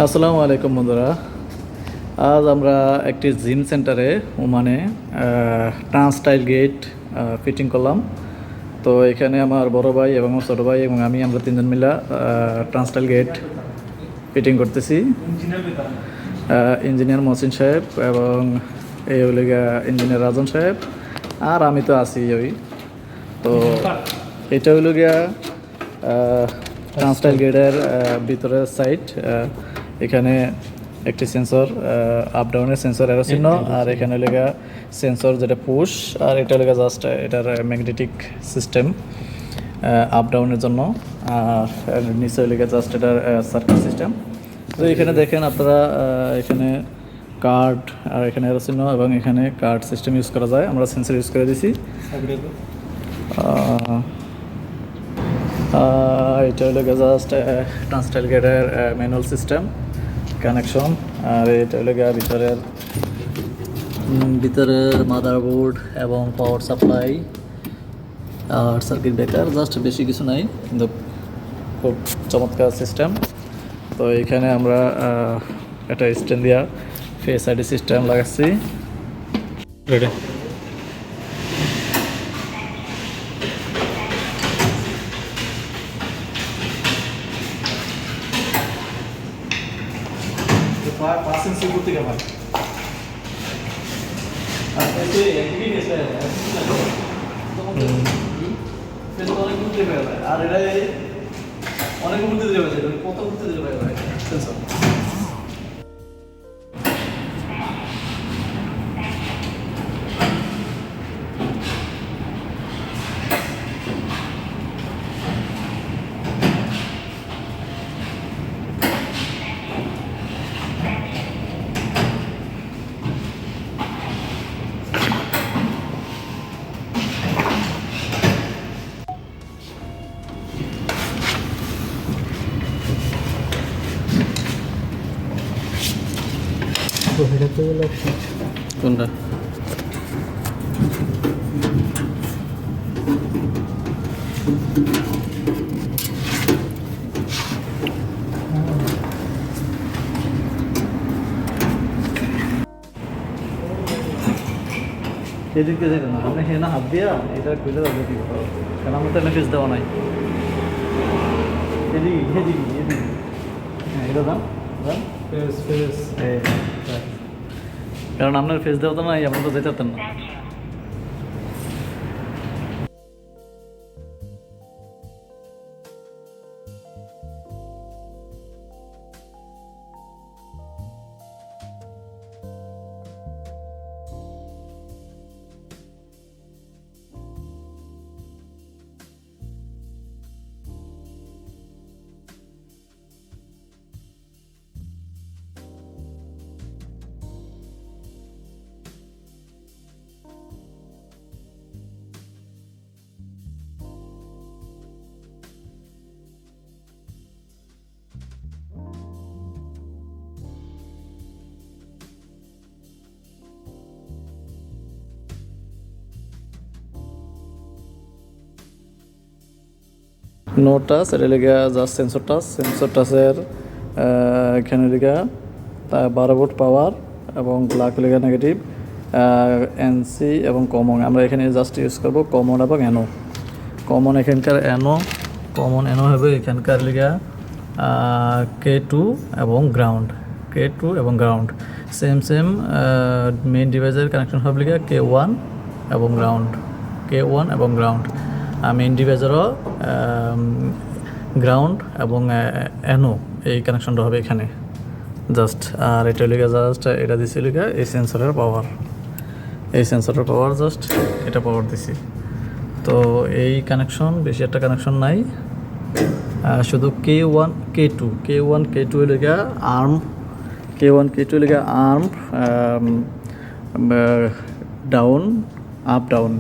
আসসালামু আলাইকুম বন্ধুরা। আজ আমরা একটি জিম সেন্টারে ওমানে ট্রান্সটাইল গেট ফিটিং করলাম। তো এখানে আমার বড় ভাই এবং আমার ছোটো ভাই এবং আমরা তিনজন মিলে ট্রান্সটাইল গেট ফিটিং করতেছি। ইঞ্জিনিয়ার মহসিন সাহেব এবং এই হলো ইঞ্জিনিয়ার রাজন সাহেব, আর আমি তো আছি ওই। তো এটা হলো গিয়া ট্রান্সটাইল গেটের ভিতরের সাইড। এখানে একটি সেন্সর, আপ ডাউনের সেন্সর এরো চিহ্ন, আর এখানে লেগা সেন্সর যেটা পুশ, আর এটা লেগা জাস্ট এটার ম্যাগনেটিক সিস্টেম আপ ডাউনের জন্য, আর নিচে লেগা জাস্ট এটার সার্কিট সিস্টেম। তো এখানে দেখেন আপনারা, এখানে কার্ড আর এখানে এরো চিহ্ন এবং এখানে কার্ড সিস্টেম ইউজ করা যায়। আমরা সেন্সর ইউজ করে দিছি। এটা হলো জাস্ট ট্রান্সটাইল গেটের ম্যানুয়াল সিস্টেম কানেকশন, আর এটা হলো ভিতরের মাদারবোর্ড এবং পাওয়ার সাপ্লাই আর সার্কিট ব্রেকার। জাস্ট বেশি কিছু নাই, কিন্তু খুব চমৎকার সিস্টেম। তো এখানে আমরা একটা স্ট্যান্ড দিয়া ফেস আইডি সিস্টেম লাগাচ্ছি। রেডি। পার্সেন্ট সে করতে গেলাম আর এটা অনেক ঘুরতে দিতে পারে, কত ঘুরতে দিতে পারে। কোনটা? এদিকে দেখুন, আপনি হেনা হাত দিয়া এটা খুলে যাবে কি, কারণ আমার তো এখানে ফেস দেওয়া নাই। এদিকে এদিকে এদিকে, হ্যাঁ এটা দাম দাম ফেস ফেস, কারণ আপনার ফেস দেওয়া তো নাই, আপনি তো যেতে পারতেন না। নো টাচ, এটা লেগে জাস্ট সেন্সর টাচের এখানে লেগে 12 ভোল্ট পাওয়ার এবং ব্ল্যাক লেগে নেগেটিভ, এনসি এবং কমন। আমরা এখানে জাস্ট ইউজ করব কমন এবং এনো। কমন এখানকার এনো হবে এখানকার লেগে K2 এবং গ্রাউন্ড, K2 এবং গ্রাউন্ড সেম মেইন ডিভাইসের কানেকশন হবে লেগে K1 এবং গ্রাউন্ড। মেইন ডিভাইসেরও গ্রাউন্ড এবং এনো, এই কানেকশনটা হবে এখানে জাস্ট। আর এটা লিখে জাস্ট এটা দিছি লিখে এই সেন্সরের পাওয়ার জাস্ট এটা পাওয়ার দিছি। তো এই কানেকশন, বেশি একটা কানেকশন নাই, শুধু K1 K2 লিখে আর্ম, ডাউন আপ ডাউন।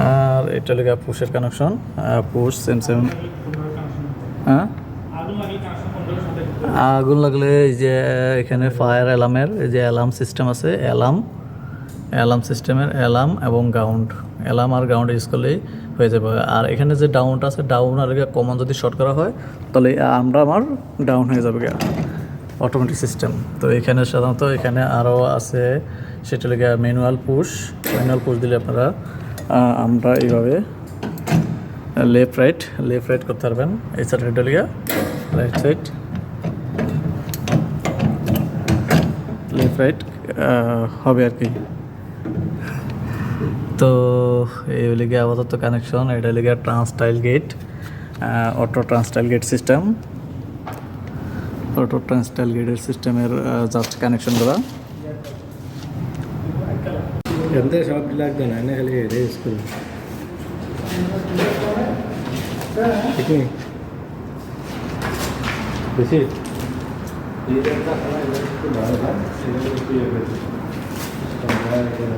আর এটা লেগে পুশের কানেকশন, পুশ সেম। হ্যাঁ, আগুন লাগলে এই যে এখানে ফায়ার অ্যালার্মের এই যে অ্যালার্ম সিস্টেম আছে, অ্যালার্ম সিস্টেমের অ্যালার্ম এবং গ্রাউন্ড, অ্যালার্ম আর গ্রাউন্ড ইউজ করলেই হয়ে যাবে। আর এখানে যে ডাউনটা আছে, ডাউন আর কমন যদি শর্ট করা হয় তাহলে আমরা আমার ডাউন হয়ে যাবে অটোমেটিক সিস্টেম। তো এখানে সাধারণত এখানে আরও আছে, সেটা লেগে ম্যানুয়াল পুশ দিলে আপনারা আমরা এইভাবে লেফট রাইট করতে পারবেন। এই সাইডটা লেগে রাইট সাইড লেফট রাইট হবে আর কি। তো এই লিগে আপাতত কানেকশন, এটা লিগে turnstile gate, auto turnstile gate system, auto turnstile গেটের সিস্টেমের জাস্ট কানেকশন করা। ఎంత షాప్ লাগবে না না খালি রে স্কুল ঠিক নেই বেশি এইটা খালা এটা একটু ভালো না সেটা একটু ইয়ে করে